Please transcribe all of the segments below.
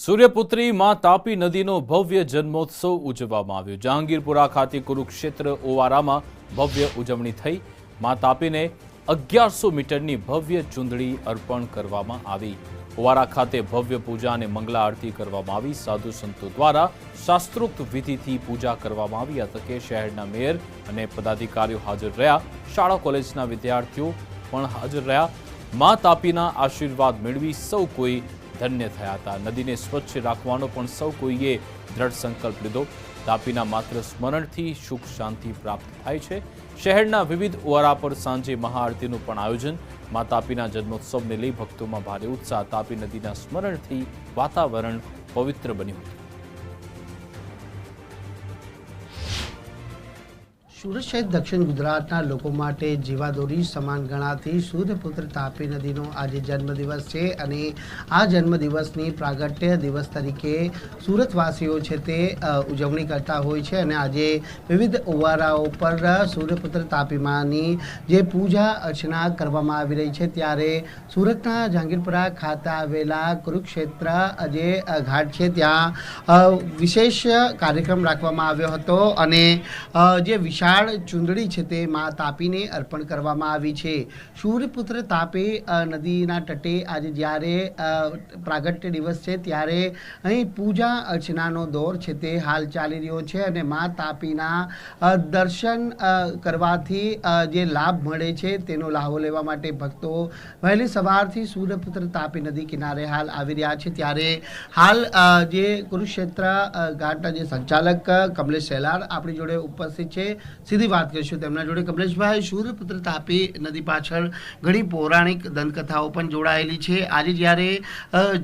સૂર્યપુત્રી માં તાપી નદીનો ભવ્ય જન્મોત્સવ ઉજવવામાં આવ્યો। જહાંગીરપુરા ખાતે કુરુક્ષેત્ર ઓવારામાં ભવ્ય ઉજવણી થઈ। માં તાપીને 1100 મીટરની ભવ્ય ચુંદડી અર્પણ કરવામાં આવી। ઓવારા ખાતે ભવ્ય પૂજા અને મંગલા આરતી કરવામાં આવી। સાધુ સંતો દ્વારા શાસ્ત્રોક્ત વિધિથી પૂજા કરવામાં આવી। આ તકે શહેરના મેયર અને પદાધિકારીઓ હાજર રહ્યા। શાળા કોલેજના વિદ્યાર્થીઓ પણ હાજર રહ્યા। માં તાપીના આશીર્વાદ મેળવી સૌ કોઈ ધન્ય થયા હતા। નદીને સ્વચ્છ રાખવાનો પણ સૌ કોઈએ દ્રઢ સંકલ્પ લીધો। તાપીના માત્ર સ્મરણથી સુખ શાંતિ પ્રાપ્ત થાય છે। શહેરના વિવિધ ઓવારા પર સાંજે મહાઆરતીનું પણ આયોજન। માં તાપીના જન્મોત્સવને લઈ ભક્તોમાં ભારે ઉત્સાહ। તાપી નદીના સ્મરણથી વાતાવરણ પવિત્ર બન્યું હતું। સુરત સહિત દક્ષિણ ગુજરાતના લોકો માટે જીવાદોરી સમાન ગણાતી સૂર્યપુત્ર તાપી નદીનો આજે જન્મદિવસ છે અને આ જન્મદિવસની પ્રાગટ્ય દિવસ તરીકે સુરતવાસીઓ છે તે ઉજવણી કરતા હોય છે અને આજે વિવિધ ઓવારાઓ પર સૂર્યપુત્ર તાપીમાની જે પૂજા અર્ચના કરવામાં આવી રહી છે ત્યારે સુરતના જહાંગીરપુરા ખાતે આવેલા કુરુક્ષેત્ર જે ઘાટ છે ત્યાં વિશેષ કાર્યક્રમ રાખવામાં આવ્યો હતો અને જે વિશાળ ચુંદડી છે તે માં તાપીને અર્પણ કરવામાં આવી છે। સૂર્યપુત્ર તાપી નદીના તટે આજે જ્યારે પ્રાગટ્ય દિવસ છે ત્યારે અહીં પૂજા અર્ચનાનો દોર છે તે હાલ ચાલી રહ્યો છે અને માં તાપીના દર્શન કરવાથી જે લાભ મળે છે તેનો લાભો લેવા માટે ભક્તો વહેલી સવારથી સૂર્યપુત્ર તાપી નદી કિનારે હાલ આવી રહ્યા છે। ત્યારે હાલ જે કુરુક્ષેત્ર ઘાટના જે સંચાલક કમલેશ સેલાર આપણી જોડે ઉપસ્થિત છે। સીધી વાત કરીશું તેમના જોડે। કમલેશભાઈ, સૂર્યપુત્ર તાપી નદી પાછળ ઘણી પૌરાણિક દંતકથાઓ પણ જોડાયેલી છે। આજે જ્યારે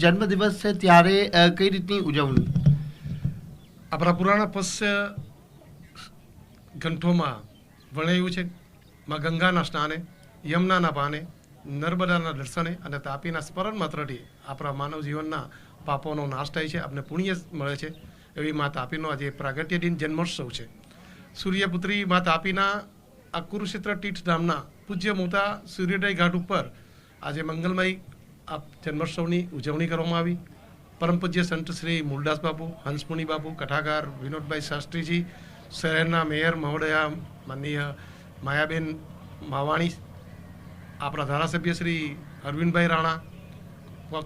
જન્મદિવસ છે ત્યારે કઈ રીતની ઉજવણી? આપણા પુરાણા પશ્ય ગ્રંથોમાં વર્ણવ્યું છે માં ગંગાના સ્નાને, યમુનાના પાને, નર્મદાના દર્શને અને તાપીના સ્મરણ માત્રથી આપણા માનવ જીવનના પાપોનો નાશ થાય છે, આપણે પુણ્ય મળે છે। એવી માં તાપીનો આજે પ્રાગટ્ય દિન જન્મોત્સવ છે। સૂર્યપુત્રી માં તાપીના આ કુરુક્ષેત્ર તીર્થધામના પૂજ્ય મોટા સૂર્યોદય ઘાટ ઉપર આજે મંગલમય આ જન્મોત્સવની ઉજવણી કરવામાં આવી। પરમ પૂજ્ય સંત શ્રી મૂળદાસ બાપુ, હંસમુનિ બાપુ, કથાકાર વિનોદભાઈ શાસ્ત્રીજી, શહેરના મેયર મહોદયા માનનીય માયાબેન માવાણી, આપણા ધારાસભ્ય શ્રી અરવિંદભાઈ રાણા,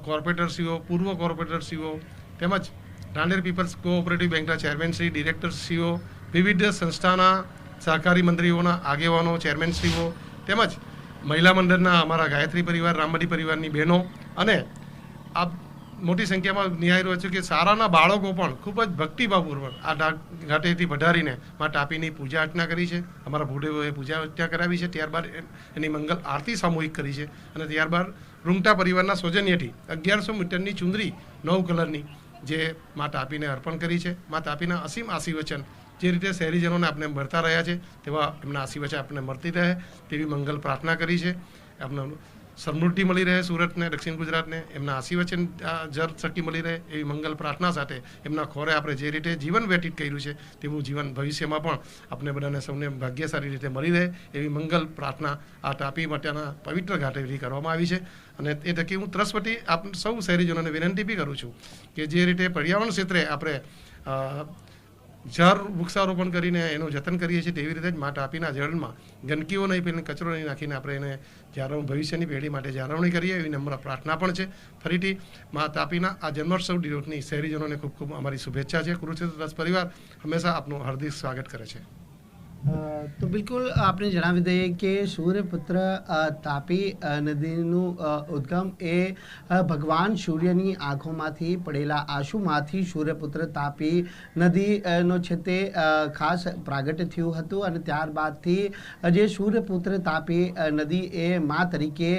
કોર્પોરેટરશ્રીઓ, પૂર્વ કોર્પોરેટરશ્રીઓ તેમજ રાંદેર પીપલ્સ કોઓપરેટિવ બેંકના ચેરમેન શ્રી, ડિરેક્ટરશ્રીઓ, વિવિધ સંસ્થાના સહકારી મંત્રીઓના આગેવાનો, ચેરમેનશ્રીઓ તેમજ મહિલા મંડળના અમારા ગાયત્રી પરિવાર, રામબડી પરિવારની બહેનો અને આ મોટી સંખ્યામાં નિહાળી રહ્યો છું કે શાળાના બાળકો પણ ખૂબ જ ભક્તિભાવપૂર્વક આ ઘાટેથી વધારીને માં તાપીની પૂજા અર્ચના કરી છે। અમારા ભૂદેવોએ પૂજા અર્ચના કરાવી છે, ત્યારબાદ એની મંગલ આરતી સામૂહિક કરી છે અને ત્યારબાદ રૂંગટા પરિવારના સૌજન્યથી 1100 મીટરની ચુંદરી 9 કલરની જે માં તાપીને અર્પણ કરી છે। માં તાપીના અસીમ આશીર્વચન જે રીતે શહેરીજનોને આપણે મળતા રહ્યા છે તેવા એમના આશીર્વાદ આપણે મળતી રહે તેવી મંગલ પ્રાર્થના કરી છે। આપણે સમૃદ્ધિ મળી રહે સુરતને, દક્ષિણ ગુજરાતને, એમના આશીર્વચન જળ શક્તિ મળી રહે એવી મંગલ પ્રાર્થના સાથે એમના ખોરે આપણે જે રીતે જીવન વ્યતીત કર્યું છે તેવું જીવન ભવિષ્યમાં પણ આપણે બધાને સૌને ભાગ્યશાળી રીતે મળી રહે એવી મંગલ પ્રાર્થના આ તાપી માટેના પવિત્ર ઘાટેથી કરવામાં આવી છે। અને એ તકે હું ત્રસ્વતી આપ સૌ શહેરીજનોને વિનંતી બી કરું છું કે જે રીતે પર્યાવરણ ક્ષેત્રે આપણે ઝાડ વૃક્ષારોપણ કરીને એનું જતન કરીએ છીએ તેવી રીતે જ માં તાપીના જળમાં ગંદકીઓ નહીં પેલી કચરો નહીં નાખીને આપણે એને ભવિષ્યની પેઢી માટે જાળવણી કરીએ એવી નમ્ર પ્રાર્થના પણ છે। ફરીથી માં તાપીના આ જન્મોત્સવ દિવસની શહેરીજનોને ખૂબ ખૂબ અમારી શુભેચ્છા છે। કુરુક્ષેત્ર રસ પરિવાર હંમેશા આપનું હાર્દિક સ્વાગત કરે છે। તો બિલકુલ આપણે જણાવી દઈએ કે સૂર્યપુત્ર તાપી નદીનું ઉદ્ગમ એ ભગવાન સૂર્યની આંખોમાંથી પડેલા આંસુમાંથી સૂર્યપુત્ર તાપી નદીનો છે તે ખાસ પ્રાગટ્ય થયું હતું અને ત્યારબાદથી જે સૂર્યપુત્ર તાપી નદી એ મા તરીકે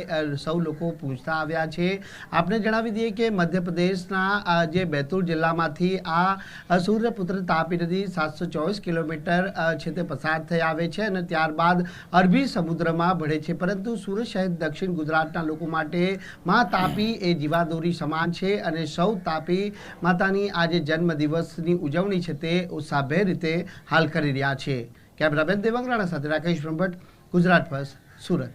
સૌ લોકો પૂજતા આવ્યા છે। આપણે જણાવી દઈએ કે મધ્યપ્રદેશના જે બેતુલ જિલ્લામાંથી આ સૂર્યપુત્ર તાપી નદી 724 કિલોમીટર છે તે પસાર થઈ આવે છે અને ત્યારબાદ અરબી સમુદ્રમાં ભળે છે। પરંતુ સુરત સહિત દક્ષિણ ગુજરાતના લોકો માટે માં તાપી એ જીવાદોરી સમાન છે અને સૌ તાપી માતાની આજે જન્મદિવસની ઉજવણી છે તે ઉત્સાહભેર રીતે હાલ કરી રહ્યા છે। કેમેરામેન દેવાંગ રાણા સાથે રાકેશ બ્રહ્મભટ્ટ, ગુજરાત ફર્સ્ટ, સુરત।